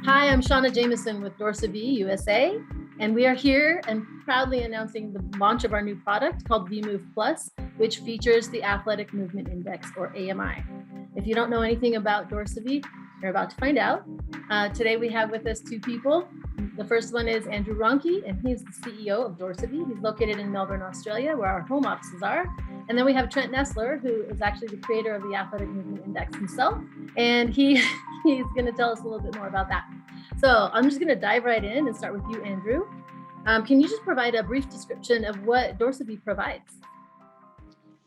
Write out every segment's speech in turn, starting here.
Hi, I'm Shauna Jameson with dorsaVi USA, and we are here and proudly announcing the launch of our new product called ViMovePlus, which features the Athletic Movement Index, or AMI. If you don't know anything about dorsaVi, you're about to find out. Today we have with us two people. The first one is Andrew Ronke, and he's the CEO of dorsaVi. He's located in Melbourne, Australia, where our home offices are. And then we have Trent Nestler, who is actually the creator of the Athletic Movement Index himself. And he's going to tell us a little bit more about that. So I'm just going to dive right in and start with you, Andrew. Can you just provide a brief description of what dorsaVi provides?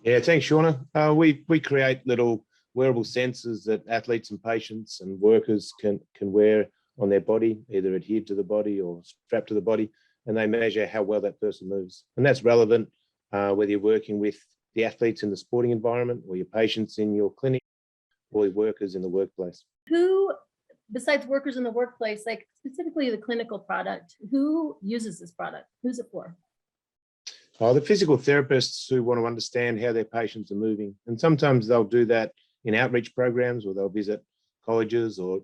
Yeah, thanks, Shauna. We create little wearable sensors that athletes and patients and workers can wear on their body, either adhered to the body or strapped to the body, and they measure how well that person moves. And that's relevant whether you're working with the athletes in the sporting environment, or your patients in your clinic, or your workers in the workplace. Who, besides workers in the workplace, like specifically the clinical product, who uses this product? Who's it for? The physical therapists who want to understand how their patients are moving. And sometimes they'll do that in outreach programs, or they'll visit colleges or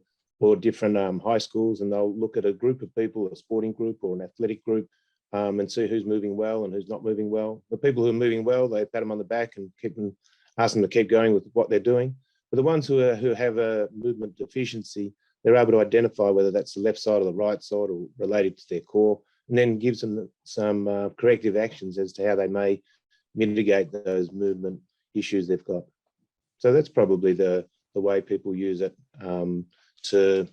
different high schools, and they'll look at a group of people, a sporting group or an athletic group, and see who's moving well and who's not moving well. The people who are moving well, they pat them on the back and ask them to keep going with what they're doing. But the ones who have a movement deficiency, they're able to identify whether that's the left side or the right side or related to their core, and then gives them some corrective actions as to how they may mitigate those movement issues they've got. So that's probably the way people use it to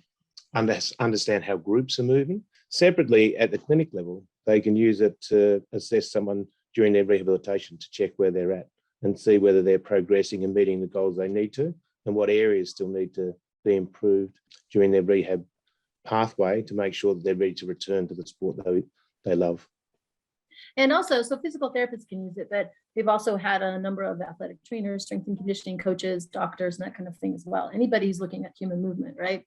understand how groups are moving. Separately, at the clinic level, they can use it to assess someone during their rehabilitation to check where they're at and see whether they're progressing and meeting the goals they need to, and what areas still need to be improved during their rehab pathway to make sure that they're ready to return to the sport they love. And also, so physical therapists can use it, but we've also had a number of athletic trainers, strength and conditioning coaches, doctors, and that kind of thing as well. Anybody who's looking at human movement, right?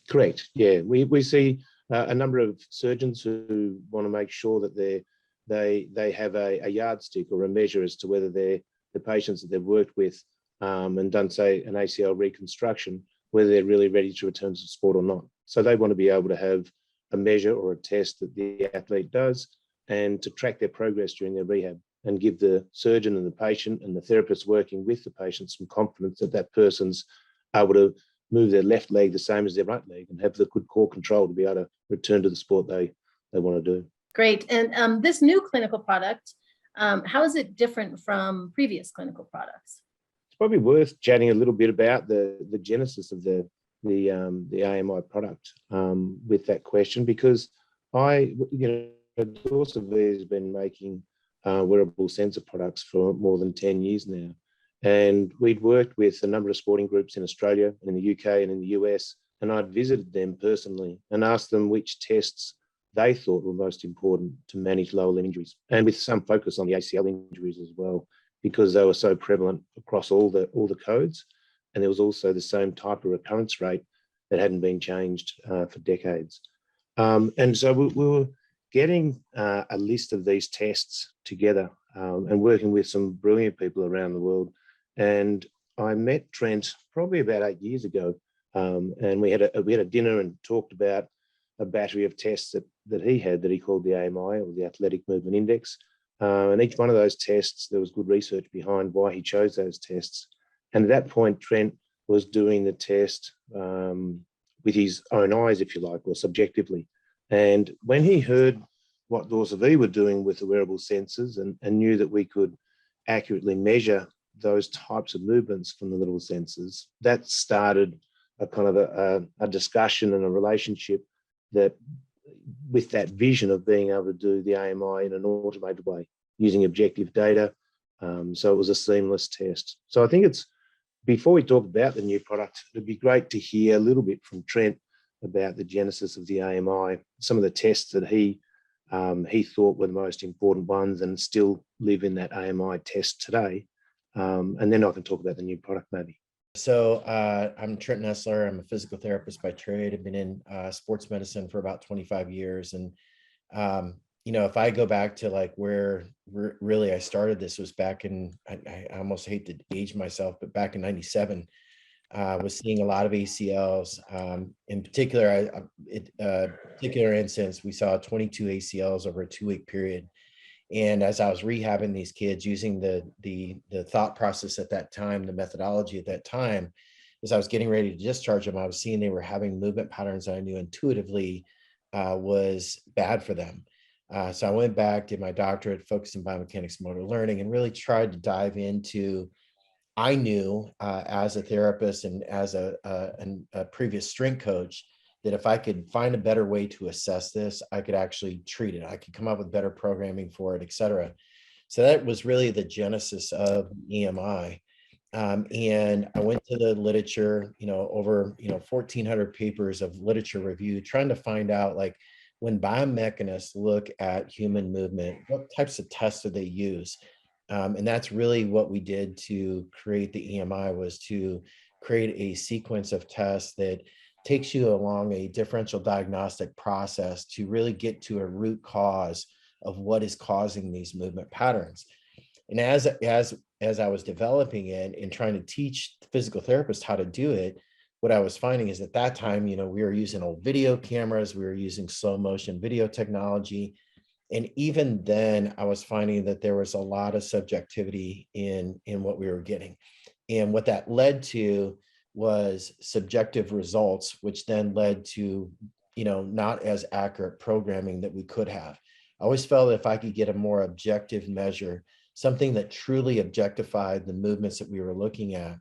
Correct. Yeah, we see a number of surgeons who want to make sure that they have a yardstick or a measure as to whether the patients that they've worked with and done, say, an ACL reconstruction, whether they're really ready to return to sport or not. So they want to be able to have a measure or a test that the athlete does, and to track their progress during their rehab, and give the surgeon and the patient and the therapist working with the patient some confidence that that person's able to move their left leg the same as their right leg and have the good core control to be able to return to the sport they want to do. Great. And this new clinical product, how is it different from previous clinical products? It's probably worth chatting a little bit about the genesis of the AMI product with that question, because dorsaVi has been making wearable sensor products for more than 10 years now. And we'd worked with a number of sporting groups in Australia and in the UK and in the US, and I'd visited them personally and asked them which tests they thought were most important to manage lower limb injuries, and with some focus on the ACL injuries as well, because they were so prevalent across all the codes. And there was also the same type of recurrence rate that hadn't been changed for decades. And so we were getting a list of these tests together and working with some brilliant people around the world. And I met Trent probably about 8 years ago, and we had a dinner and talked about a battery of tests that he had that he called the AMI, or the Athletic Movement Index. And each one of those tests, there was good research behind why he chose those tests. And at that point, Trent was doing the test with his own eyes, if you like, or subjectively. And when he heard what dorsaVi were doing with the wearable sensors and knew that we could accurately measure those types of movements from the little sensors, that started a kind of a discussion and a relationship that, with that vision of being able to do the AMI in an automated way using objective data. So it was a seamless test. So I think before we talk about the new product, it'd be great to hear a little bit from Trent about the genesis of the AMI, some of the tests that he thought were the most important ones and still live in that AMI test today. And then I can talk about the new product maybe. So I'm Trent Nestler. I'm a physical therapist by trade. I've been in sports medicine for about 25 years. And, if I go back to like where really I started, this was back in, I almost hate to age myself, but back in 97, was seeing a lot of ACLs. In particular, particular instance, we saw 22 ACLs over a 2-week period. And as I was rehabbing these kids using the thought process at that time, the methodology at that time, as I was getting ready to discharge them, I was seeing they were having movement patterns that I knew intuitively was bad for them. So I went back, did my doctorate, focused in biomechanics, motor learning, and really tried to dive into. I knew as a therapist and as a previous strength coach that if I could find a better way to assess this, I could actually treat it. I could come up with better programming for it, et cetera. So that was really the genesis of EMI. And I went to the literature, over 1,400 papers of literature review, trying to find out, like, when biomechanists look at human movement, what types of tests do they use? And that's really what we did to create the EMI, was to create a sequence of tests that takes you along a differential diagnostic process to really get to a root cause of what is causing these movement patterns. And as I was developing it and trying to teach physical therapists how to do it, what I was finding is at that time, we were using old video cameras, we were using slow motion video technology. And even then, I was finding that there was a lot of subjectivity in what we were getting. And what that led to was subjective results, which then led to, not as accurate programming that we could have. I always felt that if I could get a more objective measure, something that truly objectified the movements that we were looking at,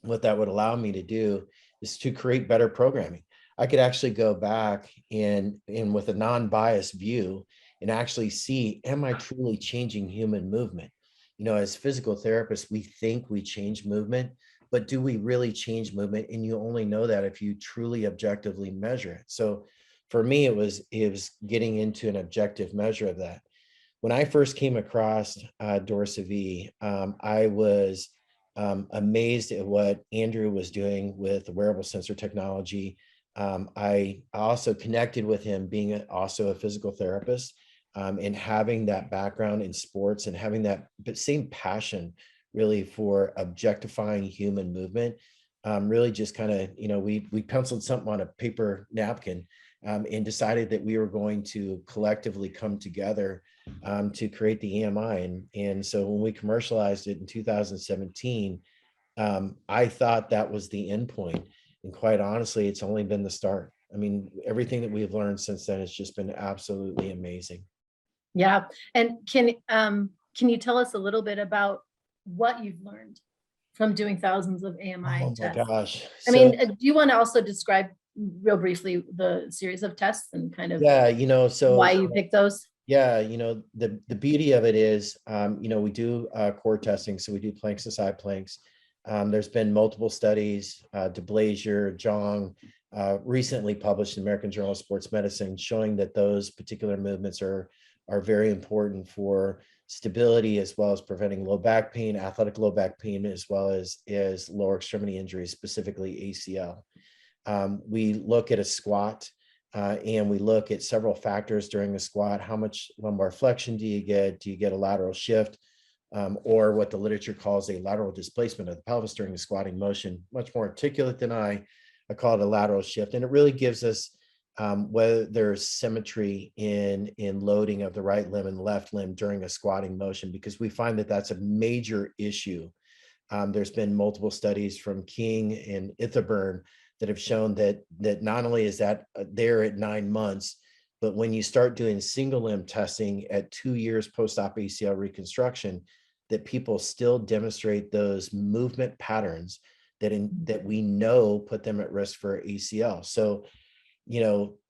what that would allow me to do is to create better programming. I could actually go back and with a non-biased view and actually see, am I truly changing human movement? As physical therapists, we think we change movement, but do we really change movement? And you only know that if you truly objectively measure it. So for me, it was getting into an objective measure of that. When I first came across dorsaVi, I was amazed at what Andrew was doing with the wearable sensor technology. I also connected with him being also a physical therapist, and having that background in sports and having that same passion really for objectifying human movement. Really just kind of, we penciled something on a paper napkin, and decided that we were going to collectively come together to create the EMI. And so when we commercialized it in 2017, I thought that was the end point. And quite honestly, it's only been the start. I mean, everything that we've learned since then has just been absolutely amazing. Yeah. And can you tell us a little bit about what you've learned from doing thousands of AMI tests? Oh my gosh. I mean, do you want to also describe real briefly the series of tests and kind of why you picked those? Yeah, the beauty of it is, we do core testing. So we do planks to side planks. There's been multiple studies, DeBlazier, Jong, recently published in American Journal of Sports Medicine, showing that those particular movements are very important for stability, as well as preventing low back pain, athletic low back pain, as well as lower extremity injuries, specifically ACL. We look at a squat, and we look at several factors during the squat. How much lumbar flexion do you get? Do you get a lateral shift, or what the literature calls a lateral displacement of the pelvis during the squatting motion? Much more articulate than I call it a lateral shift. And it really gives us whether there's symmetry in loading of the right limb and left limb during a squatting motion, because we find that that's a major issue. There's been multiple studies from King and Itherburn that have shown that not only is that there at 9 months, but when you start doing single limb testing at 2 years post-op ACL reconstruction, that people still demonstrate those movement patterns that we know put them at risk for ACL. So,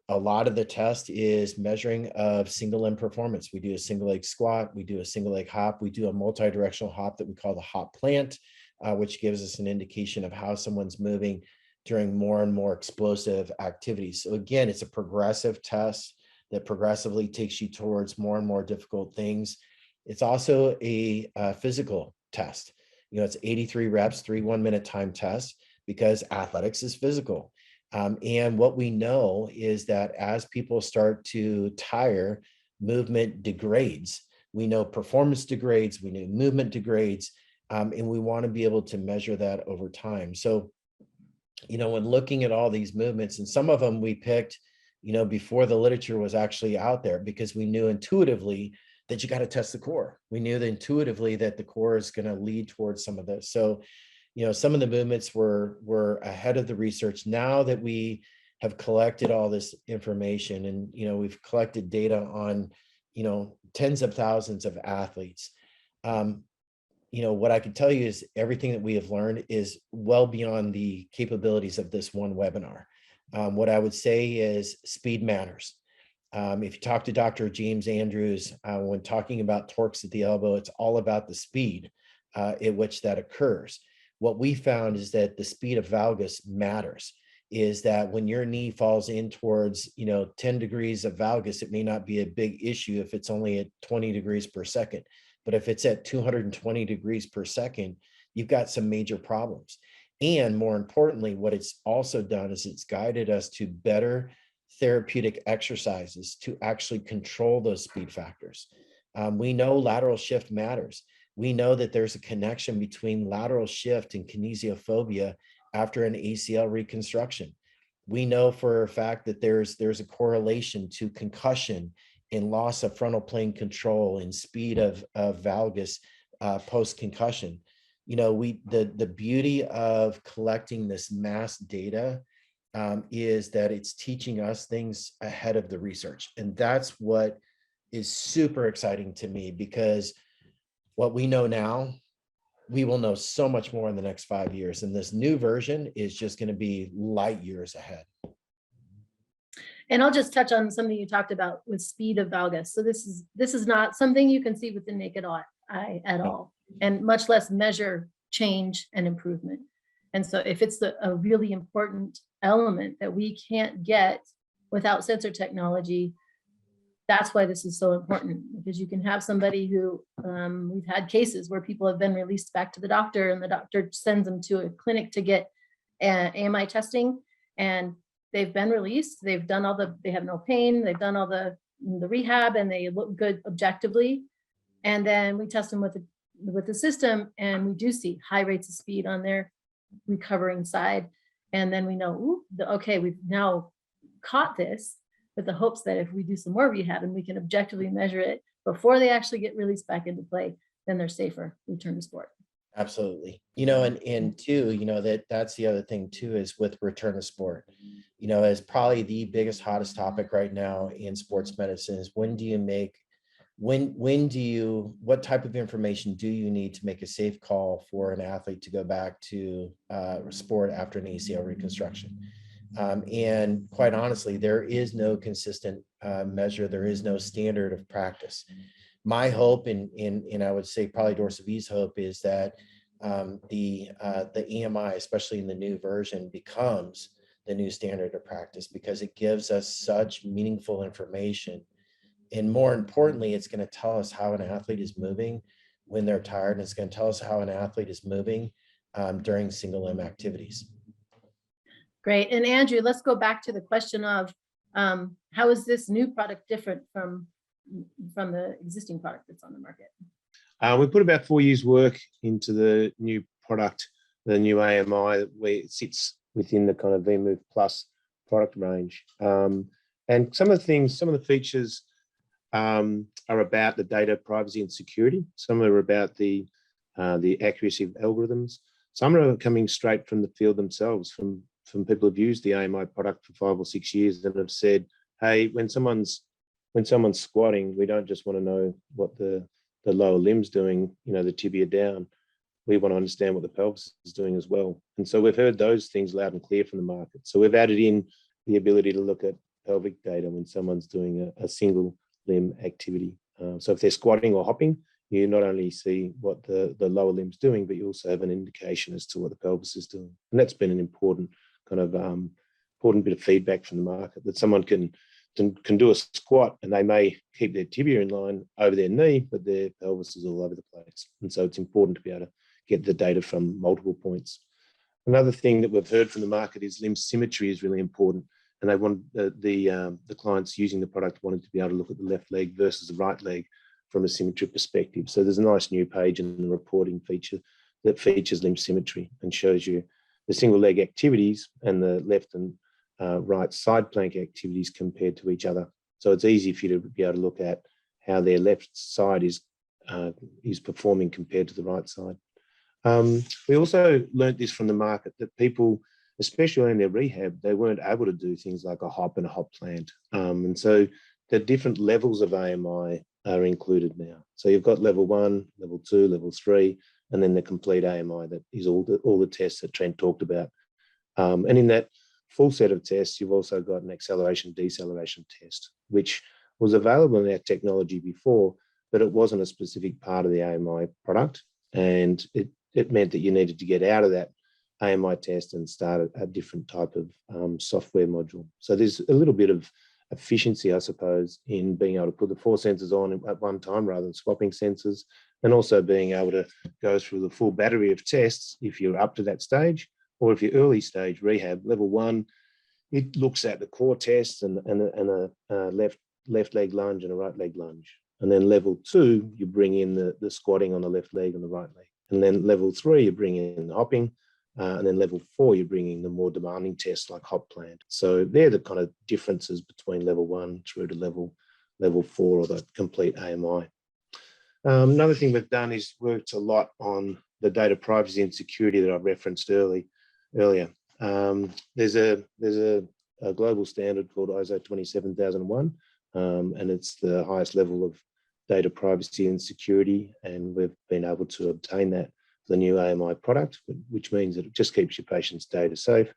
a lot of the test is measuring of single limb performance. We do a single leg squat, we do a single leg hop, we do a multi-directional hop that we call the hop plant, which gives us an indication of how someone's moving during more and more explosive activities. So again, it's a progressive test that progressively takes you towards more and more difficult things. It's also a physical test. It's 83 reps, 3 1-minute time tests, because athletics is physical. And what we know is that as people start to tire, movement degrades. We know performance degrades, we know movement degrades, and we want to be able to measure that over time. So when looking at all these movements, and some of them we picked, before the literature was actually out there, because we knew intuitively that you got to test the core. We knew that intuitively that the core is going to lead towards some of this. So, some of the movements were ahead of the research. Now that we have collected all this information, and, we've collected data on, tens of thousands of athletes. What I can tell you is everything that we have learned is well beyond the capabilities of this one webinar. What I would say is speed matters. If you talk to Dr. James Andrews, when talking about torques at the elbow, it's all about the speed at which that occurs. What we found is that the speed of valgus matters, is that when your knee falls in towards, 10 degrees of valgus, it may not be a big issue if it's only at 20 degrees per second. But if it's at 220 degrees per second, you've got some major problems. And more importantly, what it's also done is it's guided us to better therapeutic exercises to actually control those speed factors. We know lateral shift matters. We know that there's a connection between lateral shift and kinesiophobia after an ACL reconstruction. We know for a fact that there's a correlation to concussion and loss of frontal plane control and speed of valgus post-concussion. The beauty of collecting this mass data is that it's teaching us things ahead of the research. And that's what is super exciting to me, because what we know now, we will know so much more in the next 5 years. And this new version is just going to be light years ahead. And I'll just touch on something you talked about with speed of valgus. So this is not something you can see with the naked eye at all, and much less measure change and improvement. And so if it's a really important element that we can't get without sensor technology, that's why this is so important, because you can have somebody who, we've had cases where people have been released back to the doctor, and the doctor sends them to a clinic to get AMI testing, and they've been released. They've done they have no pain. They've done all the rehab, and they look good objectively. And then we test them with the system, and we do see high rates of speed on their recovering side. And then we know, okay, we've now caught this, with the hopes that if we do some more rehab and we can objectively measure it before they actually get released back into play, then they're safer return to sport. Absolutely. And two, that's the other thing too, is with return to sport, is probably the biggest, hottest topic right now in sports medicine is what type of information do you need to make a safe call for an athlete to go back to sport after an ACL reconstruction? And quite honestly, there is no consistent measure. There is no standard of practice. My hope, and I would say probably dorsaVi's hope, is that the EMI, especially in the new version, becomes the new standard of practice, because it gives us such meaningful information. And more importantly, it's going to tell us how an athlete is moving when they're tired, and it's going to tell us how an athlete is moving during single limb activities. Great. And Andrew, let's go back to the question of how is this new product different from the existing product that's on the market? We put about 4 years' work into the new product, the new AMI, where it sits within the kind of ViMovePlus product range. And some of the features are about the data privacy and security. Some are about the accuracy of algorithms. Some are coming straight from the field themselves, from people who've used the AMI product for 5 or 6 years and have said, hey, when someone's squatting, we don't just want to know what the lower limb's doing, the tibia down. We want to understand what the pelvis is doing as well. And so we've heard those things loud and clear from the market. So we've added in the ability to look at pelvic data when someone's doing a single limb activity. So if they're squatting or hopping, you not only see what the lower limb's doing, but you also have an indication as to what the pelvis is doing. And that's been an important bit of feedback from the market, that someone can do a squat and they may keep their tibia in line over their knee, but their pelvis is all over the place. And so it's important to be able to get the data from multiple points. Another thing that we've heard from the market is limb symmetry is really important. And they want the clients using the product wanted to be able to look at the left leg versus the right leg from a symmetry perspective. So there's a nice new page in the reporting feature that features limb symmetry and shows you the single leg activities and the left and right side plank activities compared to each other. So it's easy for you to be able to look at how their left side is performing compared to the right side. We also learned this from the market, that people, especially in their rehab, they weren't able to do things like a hop and a hop plant. And so the different levels of AMI are included now. So you've got level 1, level 2, level 3, and then the complete AMI, that is all the tests that Trent talked about. And in that full set of tests, you've also got an acceleration deceleration test, which was available in our technology before, but it wasn't a specific part of the AMI product. And it meant that you needed to get out of that AMI test and start a different type of software module. So there's a little bit of efficiency, I suppose, in being able to put the 4 sensors on at one time rather than swapping sensors, and also being able to go through the full battery of tests if you're up to that stage, or if you're early stage rehab. Level 1, it looks at the core tests and a left leg lunge and a right leg lunge. And then level 2, you bring in the squatting on the left leg and the right leg. And then level 3, you bring in the hopping. And then level 4, you're bringing the more demanding tests like hop plant. So they're the kind of differences between level 1 through to level 4, or the complete AMI. Another thing we've done is worked a lot on the data privacy and security that I referenced earlier. There's a global standard called ISO 27001, and it's the highest level of data privacy and security, and we've been able to obtain that for the new AMI product, which means that it just keeps your patient's data safe,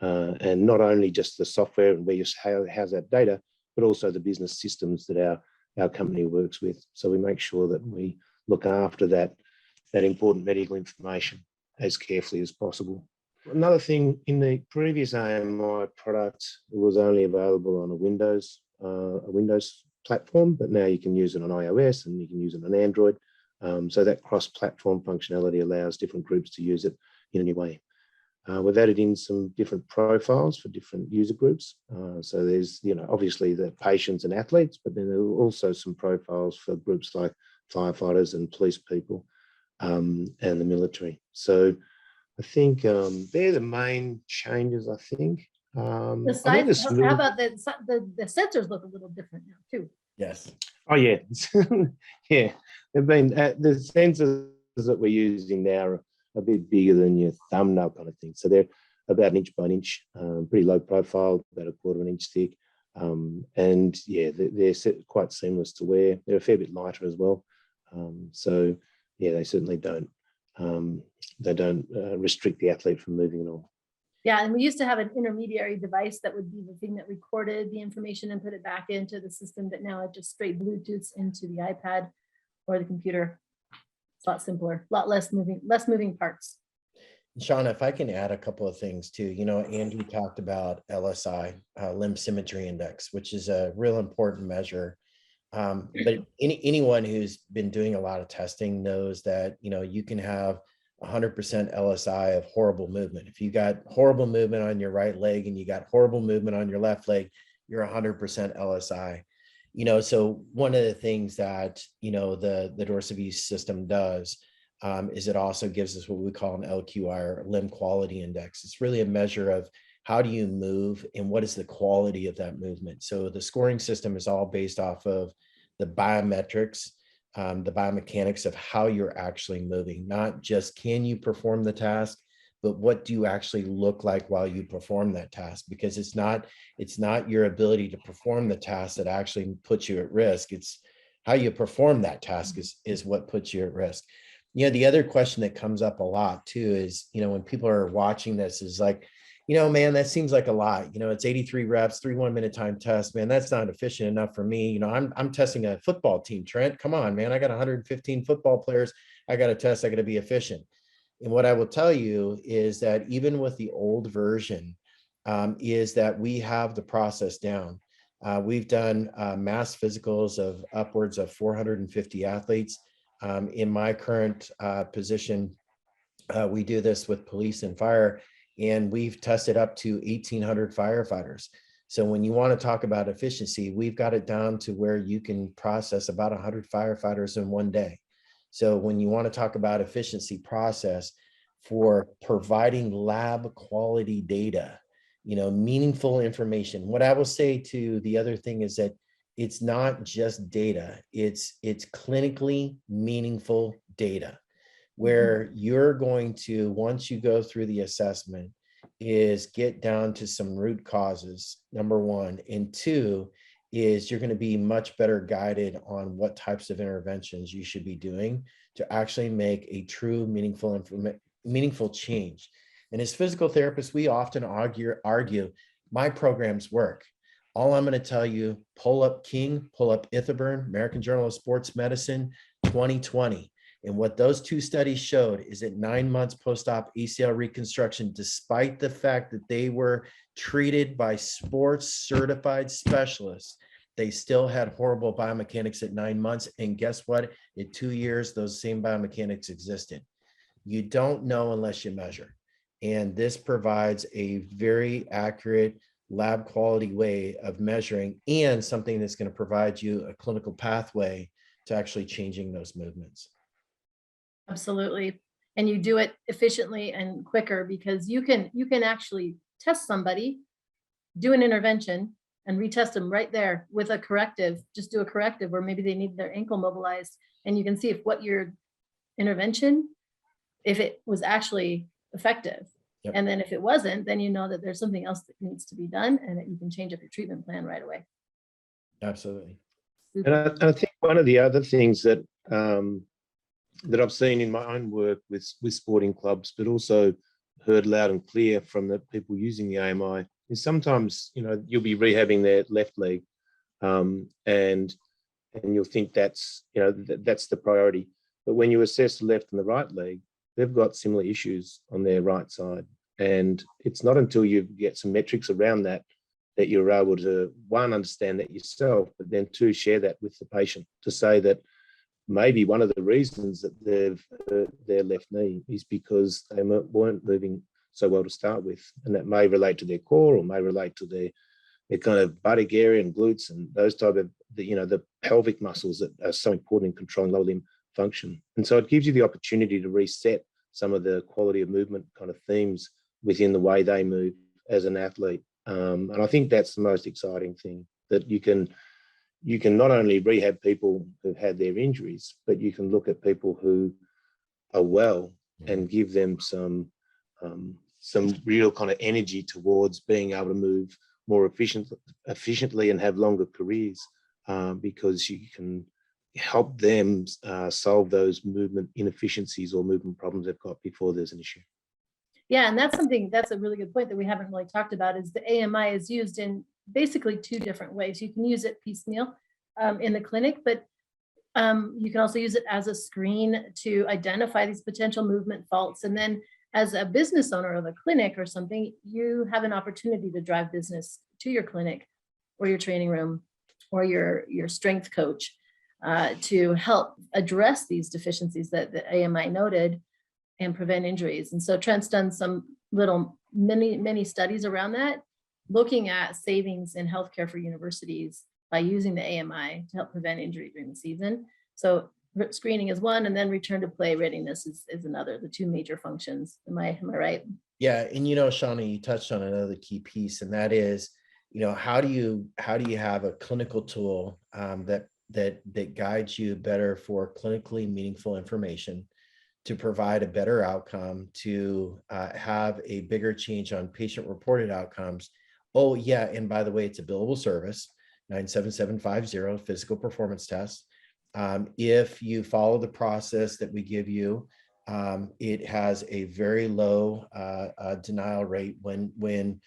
and not only just the software and where you house that data, but also the business systems that our company works with. So we make sure that we look after that important medical information as carefully as possible. Another thing, in the previous AMI product, it was only available on a Windows platform, but now you can use it on iOS and you can use it on Android. So that cross-platform functionality allows different groups to use it in a new way. We've added in some different profiles for different user groups. So there's, obviously the patients and athletes, but then there are also some profiles for groups like firefighters and police people, and the military. So I think they're the main changes, I think. The size, how about the sensors look a little different now too? Yes. Oh yeah, yeah. They've been the sensors that we're using now are a bit bigger than your thumbnail kind of thing. So they're about 1 inch by 1 inch, pretty low profile, about 1/4 inch thick, and yeah, they're quite seamless to wear. They're a fair bit lighter as well. So yeah, they certainly don't restrict the athlete from moving at all. Yeah, and we used to have an intermediary device that would be the thing that recorded the information and put it back into the system, but now it just straight Bluetooths into the iPad or the computer. It's a lot simpler, a lot less moving parts. Sean, if I can add a couple of things too, Andrew talked about LSI, limb symmetry index, which is a real important measure. But anyone who's been doing a lot of testing knows that, you can have 100% LSI of horrible movement. If you got horrible movement on your right leg and you got horrible movement on your left leg, you're 100% LSI. So one of the things that, the dorsaVi system does is it also gives us what we call an LQI, or limb quality index. It's really a measure of how do you move and what is the quality of that movement. So the scoring system is all based off of the biometrics, the biomechanics of how you're actually moving, not just can you perform the task, but what do you actually look like while you perform that task? Because it's not your ability to perform the task that actually puts you at risk. It's how you perform that task is what puts you at risk. The other question that comes up a lot too is, when people are watching this is like, man, that seems like a lot. It's 83 reps, 3 1-minute time tests, man. That's not efficient enough for me. I'm testing a football team, Trent. Come on, man. I got 115 football players. I got to test. I got to be efficient. And what I will tell you is that even with the old version, is that we have the process down. We've done mass physicals of upwards of 450 athletes. In my current position, we do this with police and fire, and we've tested up to 1,800 firefighters. So when you want to talk about efficiency, we've got it down to where you can process about 100 firefighters in one day. So when you want to talk about efficiency process, for providing lab quality data, meaningful information. What I will say to the other thing is that it's not just data, it's clinically meaningful data, where you're going to, once you go through the assessment, is get down to some root causes, number one, and two is you're going to be much better guided on what types of interventions you should be doing to actually make a true meaningful change. And as physical therapists, we often argue my programs work. All I'm going to tell you, pull up King, pull up Ithaburn, American Journal of Sports Medicine, 2020. And what those two studies showed is that 9 months post-op ACL reconstruction, despite the fact that they were treated by sports certified specialists, they still had horrible biomechanics at 9 months. And guess what? At 2 years, those same biomechanics existed. You don't know unless you measure. And this provides a very accurate lab quality way of measuring, and something that's going to provide you a clinical pathway to actually changing those movements. Absolutely. And you do it efficiently and quicker, because you can actually test somebody, do an intervention, and retest them right there with a corrective. Just do a corrective, or maybe they need their ankle mobilized, and you can see if what your intervention, if it was actually effective. Yep. And then if it wasn't, then you know that there's something else that needs to be done, and that you can change up your treatment plan right away. Absolutely. And I think one of the other things that that I've seen in my own work with sporting clubs, but also heard loud and clear from the people using the AMI, is sometimes, you'll be rehabbing their left leg, and you'll think that's the priority. But when you assess the left and the right leg, they've got similar issues on their right side. And it's not until you get some metrics around that you're able to, one, understand that yourself, but then two, share that with the patient to say that maybe one of the reasons that they've hurt their left knee is because they weren't moving so well to start with. And that may relate to their core, or may relate to their kind of buttock area and glutes and those type of, the pelvic muscles that are so important in controlling lower limb function. And so it gives you the opportunity to reset some of the quality of movement kind of themes within the way they move as an athlete. And I think that's the most exciting thing, that you can not only rehab people who've had their injuries, but you can look at people who are well and give them some real kind of energy towards being able to move more efficiently and have longer careers, because you can help them solve those movement inefficiencies or movement problems they've got before there's an issue. Yeah, and that's a really good point that we haven't really talked about, is the AMI is used in basically two different ways. You can use it piecemeal in the clinic, but you can also use it as a screen to identify these potential movement faults. And then as a business owner of a clinic or something, you have an opportunity to drive business to your clinic or your training room or your strength coach to help address these deficiencies that the AMI noted and prevent injuries. And so Trent's done some many studies around that, looking at savings in healthcare for universities by using the AMI to help prevent injury during the season. So screening is one, and then return to play readiness is another, the two major functions. Am I right? Yeah. And, Shauna, you touched on another key piece, and that is, how do you have a clinical tool that guides you better for clinically meaningful information, to provide a better outcome, to have a bigger change on patient-reported outcomes. Oh, yeah, and by the way, it's a billable service, 97750 physical performance test. If you follow the process that we give you, it has a very low denial rate when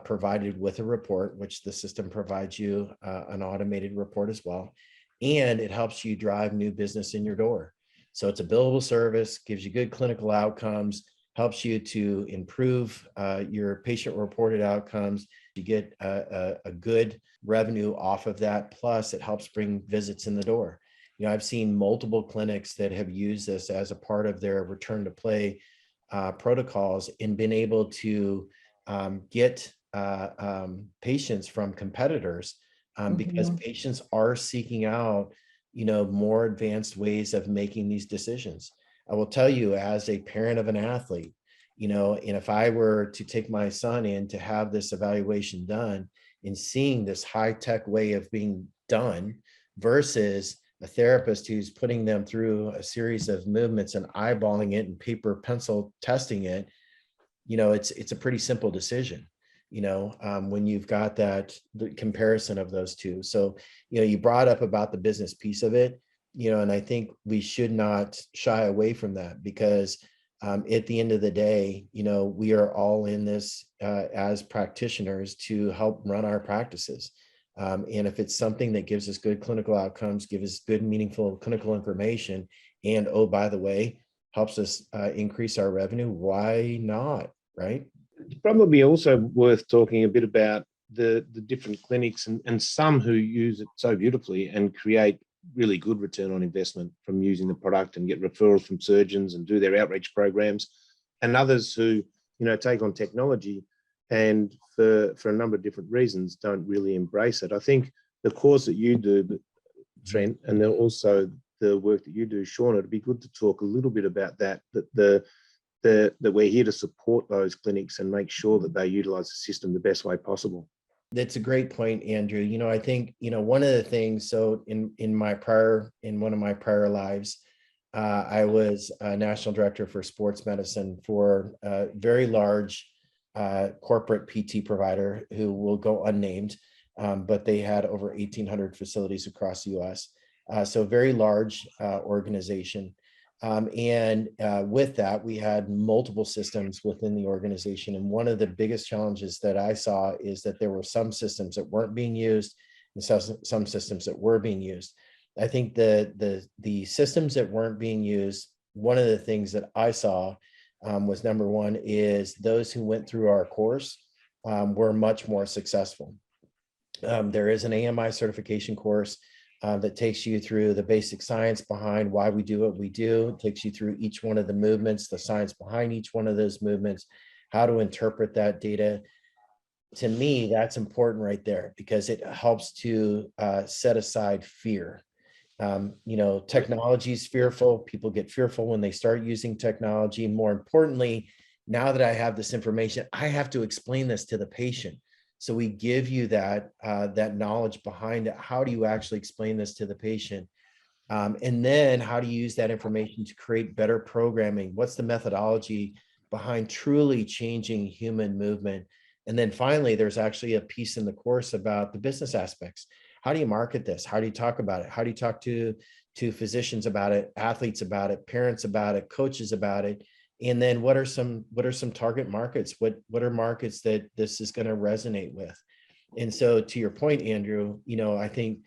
provided with a report, which the system provides you an automated report as well. And it helps you drive new business in your door. So it's a billable service, gives you good clinical outcomes, helps you to improve your patient-reported outcomes. You get a good revenue off of that. Plus, it helps bring visits in the door. I've seen multiple clinics that have used this as a part of their return to play protocols and been able to get patients from competitors because patients are seeking out more advanced ways of making these decisions. I will tell you, as a parent of an athlete, and if I were to take my son in to have this evaluation done and seeing this high-tech way of being done versus a therapist who's putting them through a series of movements and eyeballing it and paper pencil testing it, it's a pretty simple decision, when you've got the comparison of those two. So, you brought up about the business piece of it, and I think we should not shy away from that because at the end of the day, we are all in this as practitioners to help run our practices. And if it's something that gives us good clinical outcomes, gives us good, meaningful clinical information, and oh, by the way, helps us increase our revenue, why not, right? It's probably also worth talking a bit about the different clinics and some who use it so beautifully and create really good return on investment from using the product and get referrals from surgeons and do their outreach programs, and others who, take on technology and for a number of different reasons don't really embrace it. I think the course that you do, Trent, and then also the work that you do, Shauna, it'd be good to talk a little bit about that we're here to support those clinics and make sure that they utilize the system the best way possible. That's a great point, Andrew. I think, one of the things, so in one of my prior lives, I was a national director for sports medicine for a very large corporate PT provider who will go unnamed, but they had over 1,800 facilities across the US. So very large organization. And with that, we had multiple systems within the organization. And one of the biggest challenges that I saw is that there were some systems that weren't being used and some systems that were being used. I think the systems that weren't being used, one of the things that I saw was, number one, is those who went through our course were much more successful. There is an AMI certification course that takes you through the basic science behind why we do what we do. It takes you through each one of the movements, the science behind each one of those movements, how to interpret that data. To me, that's important right there because it helps to set aside fear. Technology is fearful. People get fearful when they start using technology. More importantly, now that I have this information, I have to explain this to the patient. So we give you that knowledge behind it. How do you actually explain this to the patient? And then how do you use that information to create better programming? What's the methodology behind truly changing human movement? And then finally, there's actually a piece in the course about the business aspects. How do you market this? How do you talk about it? How do you talk to physicians about it, athletes about it, parents about it, coaches about it? And then what are some target markets? What are markets that this is going to resonate with? And so to your point, Andrew, I think,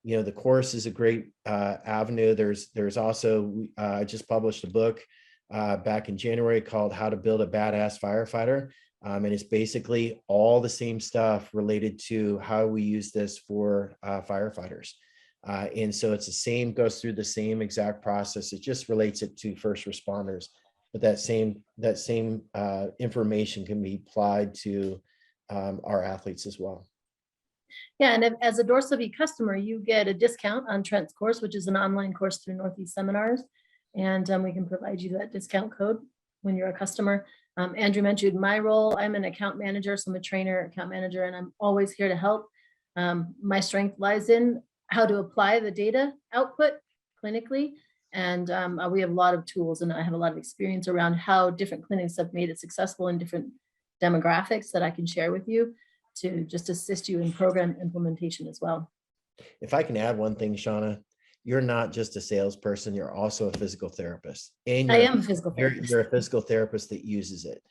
the course is a great avenue. There's also, I just published a book back in January called How to Build a Badass Firefighter. And it's basically all the same stuff related to how we use this for firefighters. And so goes through the same exact process. It just relates it to first responders. But that same information can be applied to our athletes as well. Yeah, and as a dorsaVi customer, you get a discount on Trent's course, which is an online course through Northeast Seminars, and we can provide you that discount code when you're a customer. Andrew mentioned my role. I'm an account manager, so I'm a trainer, account manager, and I'm always here to help. My strength lies in how to apply the data output clinically. And we have a lot of tools, and I have a lot of experience around how different clinics have made it successful in different demographics that I can share with you to just assist you in program implementation as well. If I can add one thing, Shauna, you're not just a salesperson, you're also a physical therapist. And I am a physical therapist. You're a physical therapist that uses it.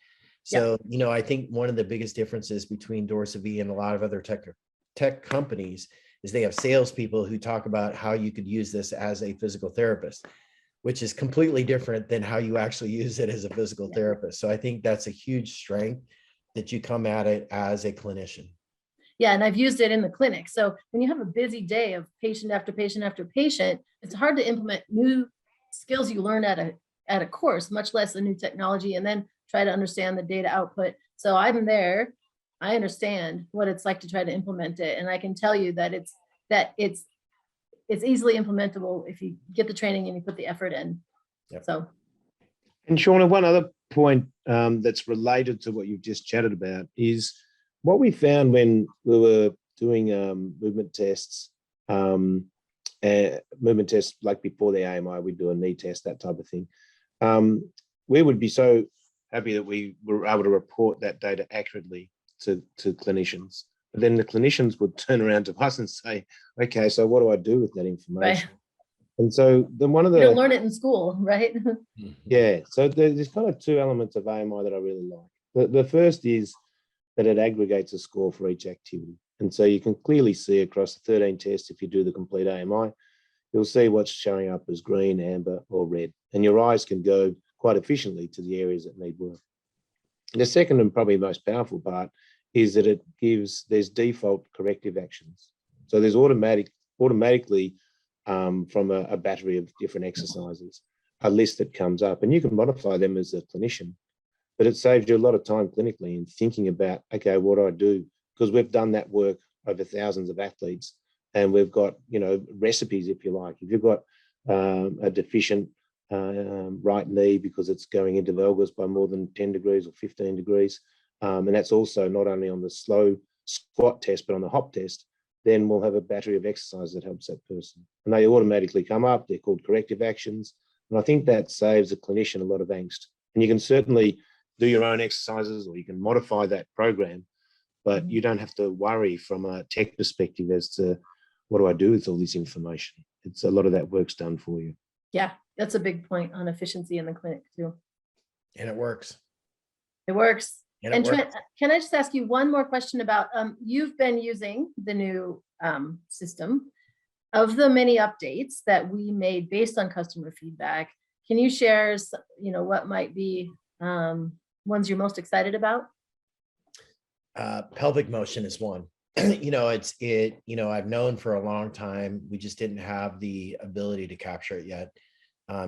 So, I think one of the biggest differences between dorsaVi and a lot of other tech companies is they have salespeople who talk about how you could use this as a physical therapist, which is completely different than how you actually use it as a physical therapist. So I think that's a huge strength that you come at it as a clinician. Yeah, and I've used it in the clinic. So when you have a busy day of patient after patient after patient, it's hard to implement new skills you learn at a course, much less a new technology, and then try to understand the data output. So I'm there. I understand what it's like to try to implement it, and I can tell you that it's easily implementable if you get the training and you put the effort in. Yep. So And Shauna, one other point that's related to what you've just chatted about is what we found when we were doing movement tests like before the AMI, we'd do a knee test, that type of thing. We would be so happy that we were able to report that data accurately to clinicians. But then the clinicians would turn around to us and say, okay, so what do I do with that information? Right. And so then one of the... You don't learn it in school, right? Yeah, so there's kind of two elements of AMI that I really like. The first is that it aggregates a score for each activity. And so you can clearly see across the 13 tests, if you do the complete AMI, you'll see what's showing up as green, amber, or red. And your eyes can go quite efficiently to the areas that need work. And the second and probably most powerful part is that there's default corrective actions. So there's automatically from a battery of different exercises, a list that comes up, and you can modify them as a clinician, but it saves you a lot of time clinically in thinking about, okay, what do I do? Because we've done that work over thousands of athletes, and we've got, recipes, if you like. If you've got a deficient right knee because it's going into valgus by more than 10 degrees or 15 degrees, and that's also not only on the slow squat test, but on the hop test, then we'll have a battery of exercise that helps that person. And they automatically come up. They're called corrective actions. And I think that saves a clinician a lot of angst. And you can certainly do your own exercises, or you can modify that program, but you don't have to worry from a tech perspective as to what do I do with all this information. It's a lot of that work's done for you. Yeah, that's a big point on efficiency in the clinic too. And it works. It works. And Trent, can I just ask you one more question about, you've been using the new system. Of the many updates that we made based on customer feedback, can you share, what might be ones you're most excited about? Pelvic motion is one. I've known for a long time, we just didn't have the ability to capture it yet,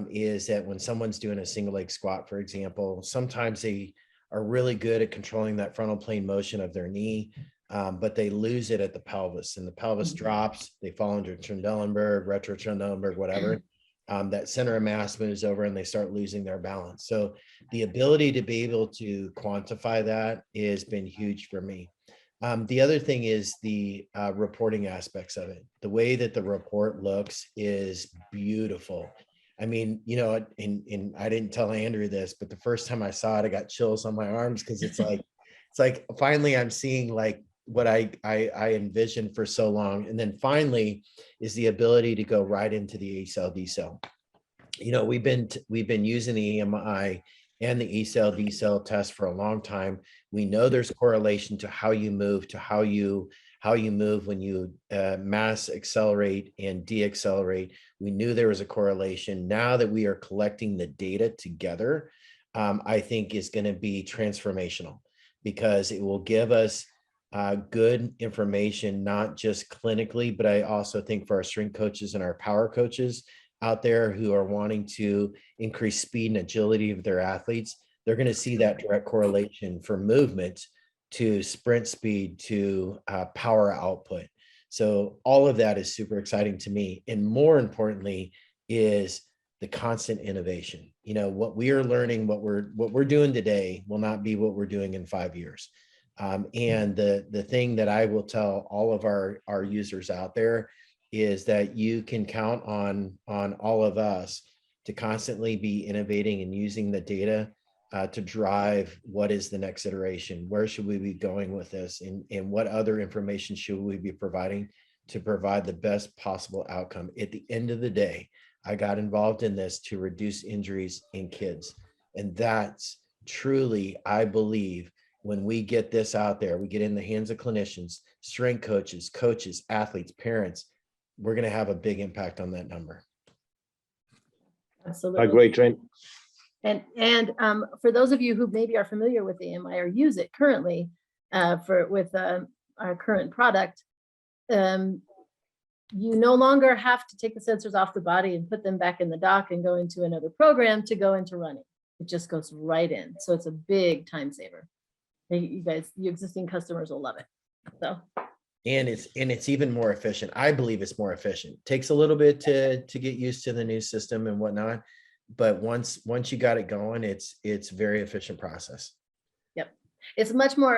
is that when someone's doing a single leg squat, for example, sometimes they are really good at controlling that frontal plane motion of their knee, but they lose it at the pelvis, and the pelvis drops, they fall into Trendelenburg, retro-Trendelenburg, whatever. That center of mass moves over and they start losing their balance. So the ability to be able to quantify that has been huge for me. The other thing is the reporting aspects of it. The way that the report looks is beautiful. I mean, and I didn't tell Andrew this, but the first time I saw it, I got chills on my arms, because it's like finally I'm seeing like what I envisioned for so long. And then finally is the ability to go right into the A-cell, D-cell. We've been using the EMI and the A-cell, D-cell test for a long time. We know there's correlation to how you move, when you mass accelerate and deaccelerate. We knew there was a correlation. Now that we are collecting the data together, I think is going to be transformational, because it will give us good information, not just clinically, but I also think for our strength coaches and our power coaches out there who are wanting to increase speed and agility of their athletes, they're going to see that direct correlation for movement to sprint speed to power output. So all of that is super exciting to me. And more importantly is the constant innovation. What we are learning, what we're doing today will not be what we're doing in 5 years. And the thing that I will tell all of our users out there is that you can count on all of us to constantly be innovating and using the data to drive what is the next iteration, where should we be going with this, and what other information should we be providing to provide the best possible outcome. At the end of the day, I got involved in this to reduce injuries in kids. And that's truly, I believe, when we get this out there, we get in the hands of clinicians, strength coaches, athletes, parents, we're going to have a big impact on that number. Absolutely. I agree, Trent. And for those of you who maybe are familiar with the AMI or use it currently with our current product, you no longer have to take the sensors off the body and put them back in the dock and go into another program to go into running. It just goes right in. So it's a big time saver. You guys, your existing customers will love it. So. And it's even more efficient. I believe it's more efficient. Takes a little bit to get used to the new system and whatnot, but once you got it going, it's a very efficient process. Yep. It's much more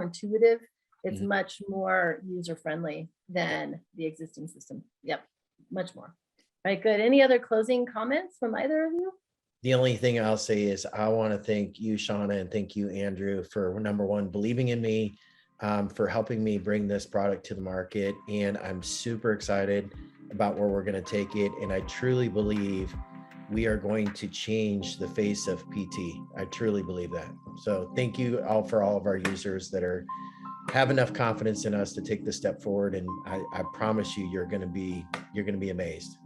intuitive. It's Mhm. much more user-friendly than the existing system. Yep, much more. All right, good. Any other closing comments from either of you? The only thing I'll say is I want to thank you, Shauna, and thank you, Andrew, for number one, believing in me, for helping me bring this product to the market. And I'm super excited about where we're going to take it. And I truly believe we are going to change the face of PT. I truly believe that. So thank you all for all of our users that have enough confidence in us to take this step forward. And I promise you, you're going to be amazed.